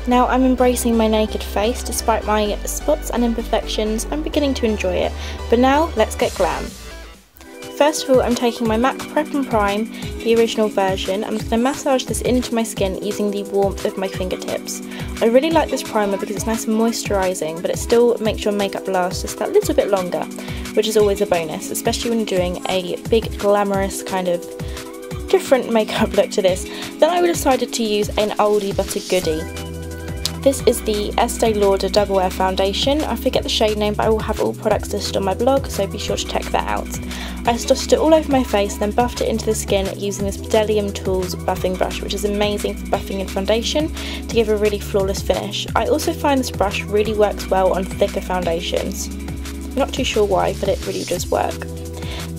Now I'm embracing my naked face despite my spots and imperfections. I'm beginning to enjoy it, but now let's get glam. First of all, I'm taking my MAC Prep and Prime, the original version. I'm going to massage this into my skin using the warmth of my fingertips. I really like this primer because it's nice and moisturising, but it still makes your makeup last just that little bit longer, which is always a bonus, especially when you're doing a big glamorous kind of different makeup look to this. Then I decided to use an oldie but a goodie. This is the Estee Lauder Double Wear Foundation. I forget the shade name, but I will have all products listed on my blog, so be sure to check that out. I dusted it all over my face, then buffed it into the skin using this Bdellium Tools buffing brush, which is amazing for buffing in foundation to give a really flawless finish. I also find this brush really works well on thicker foundations. I'm not too sure why, but it really does work.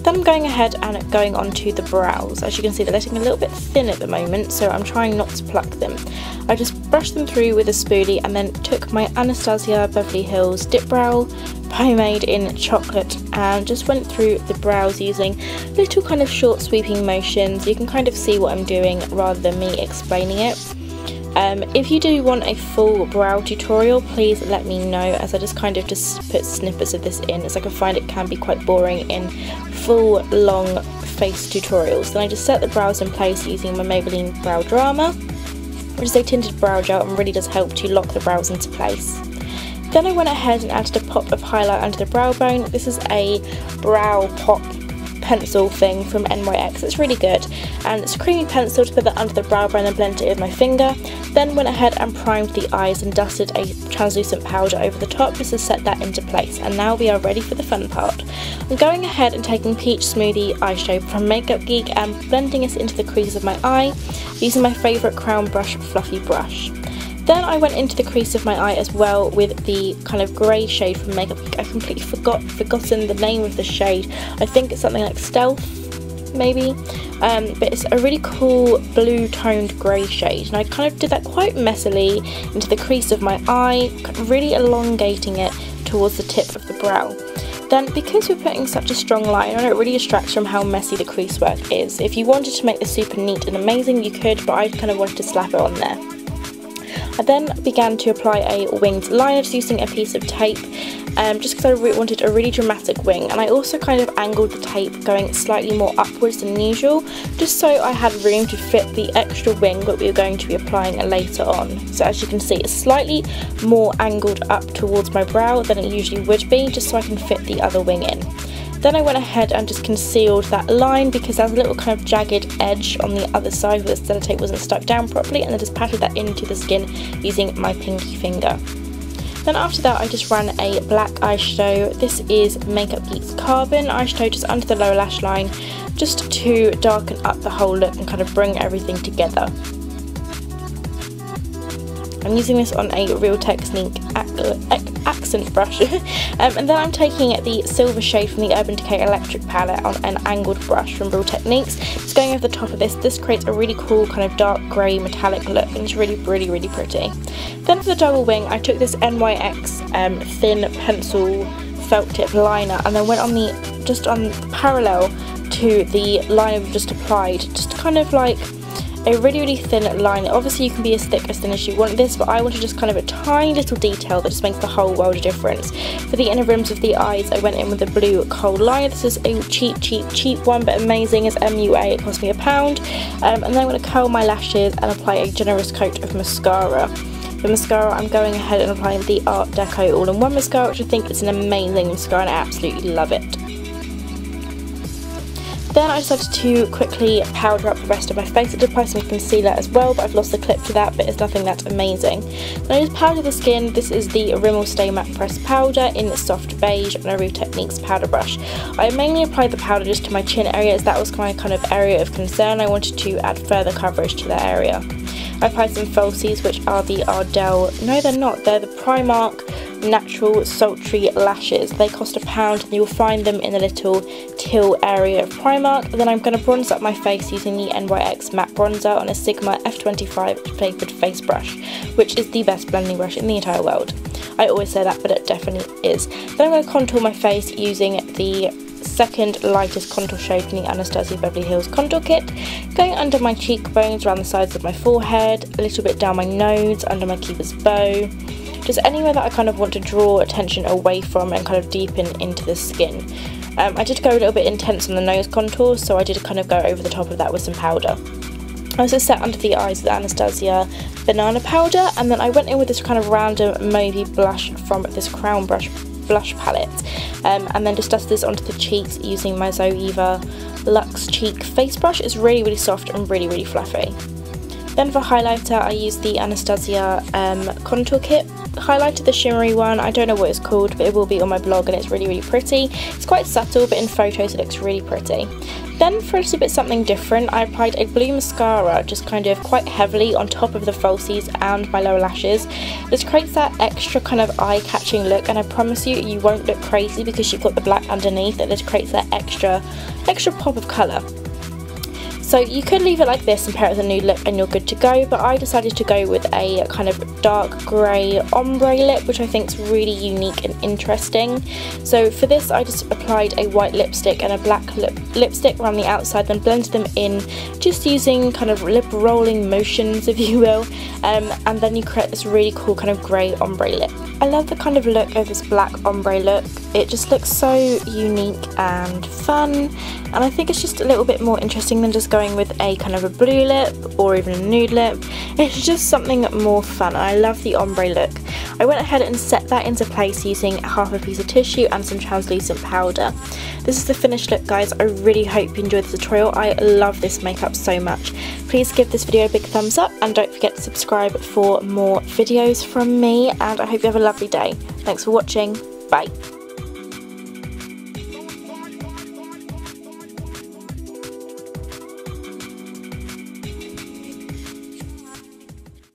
Then I'm going ahead and going on to the brows. As you can see, they're getting a little bit thin at the moment, so I'm trying not to pluck them. I just brushed them through with a spoolie and then took my Anastasia Beverly Hills Dip Brow Pomade in Chocolate and just went through the brows using little kind of short sweeping motions. You can kind of see what I'm doing rather than me explaining it. If you do want a full brow tutorial, please let me know, as I just kind of just put snippets of this in, as I can find it can be quite boring in full long face tutorials. Then I just set the brows in place using my Maybelline Brow Drama, which is a tinted brow gel and really does help to lock the brows into place. Then I went ahead and added a pop of highlight under the brow bone. This is a brow pop pencil thing from NYX. It's really good, and it's a creamy pencil to put that under the brow bone and blend it with my finger. Then went ahead and primed the eyes and dusted a translucent powder over the top just to set that into place, and now we are ready for the fun part. I'm going ahead and taking Peach Smoothie eyeshadow from Makeup Geek and blending it into the crease of my eye using my favourite Crown Brush fluffy brush. Then I went into the crease of my eye as well with the kind of grey shade from Makeup Geek. I completely forgotten the name of the shade. I think it's something like Stealth, maybe, but it's a really cool blue toned grey shade, and I kind of did that quite messily into the crease of my eye, really elongating it towards the tip of the brow. Then, because we're putting such a strong line on it, really distracts from how messy the crease work is. If you wanted to make this super neat and amazing, you could, but I kind of wanted to slap it on there. I then began to apply a winged liner just using a piece of tape, just because I wanted a really dramatic wing, and I also kind of angled the tape going slightly more upwards than usual, just so I had room to fit the extra wing that we were going to be applying later on. So as you can see, it's slightly more angled up towards my brow than it usually would be, just so I can fit the other wing in. Then I went ahead and just concealed that line because there's a little kind of jagged edge on the other side where the sellotape wasn't stuck down properly, and I just patted that into the skin using my pinky finger. Then after that I just ran a black eyeshadow. This is Makeup Geek's Carbon eyeshadow just under the lower lash line, just to darken up the whole look and kind of bring everything together. I'm using this on a Real Technique accent brush, and then I'm taking the silver shade from the Urban Decay Electric palette on an angled brush from Real Techniques. Just going over the top of this. This creates a really cool kind of dark grey metallic look, and it's really pretty. Then for the double wing, I took this NYX thin pencil felt tip liner and then went on just on parallel to the line we've just applied, just kind of like a really thin line. Obviously you can be as thick as thin as you want this, but I wanted just kind of a tiny little detail that just makes the whole world of difference. For the inner rims of the eyes, I went in with the blue coal liner. This is a cheap one, but amazing. It's MUA, it cost me £1. And then I'm going to curl my lashes and apply a generous coat of mascara. For mascara, I'm going ahead and applying the Art Deco All-in-One mascara, which I think is an amazing mascara and I absolutely love it. Then I decided to quickly powder up the rest of my face. I did apply some concealer as well, but I've lost the clip to that, but it's nothing that amazing. Then I just powder the skin. This is the Rimmel Stay Matte Pressed Powder in Soft Beige on a Real Techniques powder brush. I mainly applied the powder just to my chin area, as that was my kind of area of concern. I wanted to add further coverage to that area. I applied some falsies, which are the Ardell, no they're not, they're the Primark Natural Sultry Lashes. They cost £1 and you'll find them in the little teal area of Primark. And then I'm going to bronze up my face using the NYX matte bronzer on a Sigma F25 flavoured face brush, which is the best blending brush in the entire world. I always say that, but it definitely is. Then I'm going to contour my face using the second lightest contour shade from the Anastasia Beverly Hills Contour Kit, going under my cheekbones, around the sides of my forehead, a little bit down my nose, under my Cupid's bow, just anywhere that I kind of want to draw attention away from and kind of deepen into the skin. I did go a little bit intense on the nose contour, so I did kind of go over the top of that with some powder. I also set under the eyes with the Anastasia Banana Powder, and then I went in with this kind of random mauvey blush from this Crown blush palette, and then just dusted this onto the cheeks using my Zoeva Luxe Cheek Face Brush. It's really, really soft and really, really fluffy. Then for highlighter, I used the Anastasia Contour Kit highlighter, the shimmery one. I don't know what it's called, but it will be on my blog, and it's really, really pretty. It's quite subtle, but in photos it looks really pretty. Then for a little bit something different, I applied a blue mascara, just kind of quite heavily on top of the falsies and my lower lashes. This creates that extra kind of eye-catching look, and I promise you, you won't look crazy because you've got the black underneath. It just creates that extra pop of colour. So you could leave it like this and pair it with a nude lip and you're good to go, but I decided to go with a kind of dark grey ombre lip, which I think is really unique and interesting. So for this I just applied a white lipstick and a black lipstick around the outside, then blended them in just using kind of lip rolling motions, if you will, and then you create this really cool kind of grey ombre lip. I love the kind of look of this black ombre look. It just looks so unique and fun, and I think it's just a little bit more interesting than just going with a kind of a blue lip or even a nude lip. It's just something more fun, and I love the ombre look. I went ahead and set that into place using half a piece of tissue and some translucent powder. This is the finished look, guys. I really hope you enjoyed the tutorial. I love this makeup so much. Please give this video a big thumbs up and don't forget to subscribe for more videos from me, and I hope you have a lovely day. Thanks for watching. Bye.